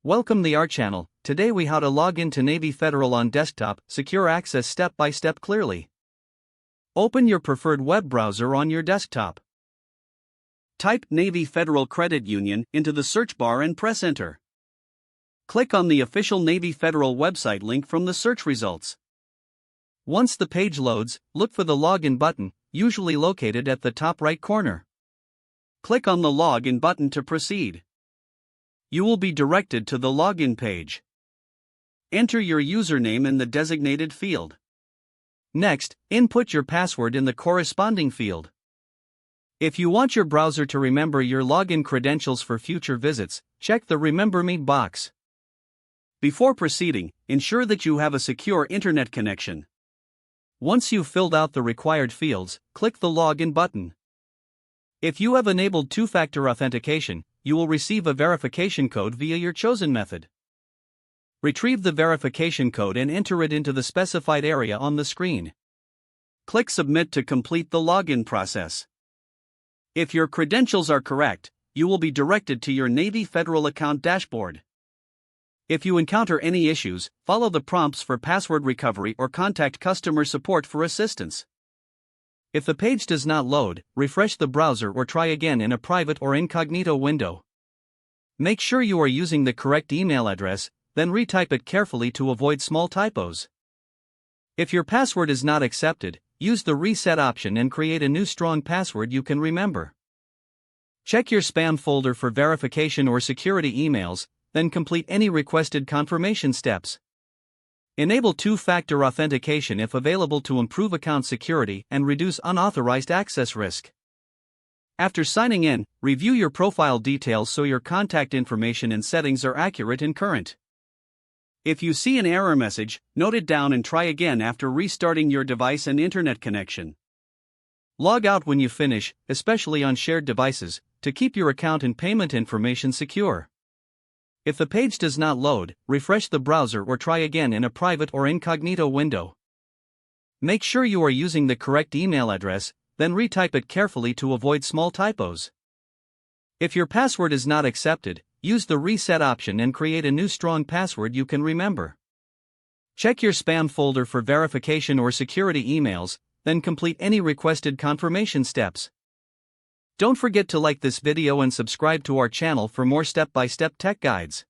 Welcome the our channel. Today we how to log into Navy Federal on desktop, secure access step by step clearly. Open your preferred web browser on your desktop. Type Navy Federal Credit Union into the search bar and press enter. Click on the official Navy Federal website link from the search results. Once the page loads, look for the login button, usually located at the top right corner. Click on the login button to proceed. You will be directed to the login page. Enter your username in the designated field. Next, input your password in the corresponding field. If you want your browser to remember your login credentials for future visits, check the Remember Me box. Before proceeding, ensure that you have a secure internet connection. Once you've filled out the required fields, click the Login button. If you have enabled two-factor authentication, you will receive a verification code via your chosen method. Retrieve the verification code and enter it into the specified area on the screen. Click Submit to complete the login process. If your credentials are correct, you will be directed to your Navy Federal account dashboard. If you encounter any issues, follow the prompts for password recovery or contact customer support for assistance. If the page does not load, refresh the browser or try again in a private or incognito window. Make sure you are using the correct email address, then retype it carefully to avoid small typos. If your password is not accepted, use the reset option and create a new strong password you can remember. Check your spam folder for verification or security emails, then complete any requested confirmation steps. Enable two-factor authentication if available to improve account security and reduce unauthorized access risk. After signing in, review your profile details so your contact information and settings are accurate and current. If you see an error message, note it down and try again after restarting your device and internet connection. Log out when you finish, especially on shared devices, to keep your account and payment information secure. If the page does not load, refresh the browser or try again in a private or incognito window. Make sure you are using the correct email address, then retype it carefully to avoid small typos. If your password is not accepted, use the reset option and create a new strong password you can remember. Check your spam folder for verification or security emails, then complete any requested confirmation steps. Don't forget to like this video and subscribe to our channel for more step-by-step tech guides.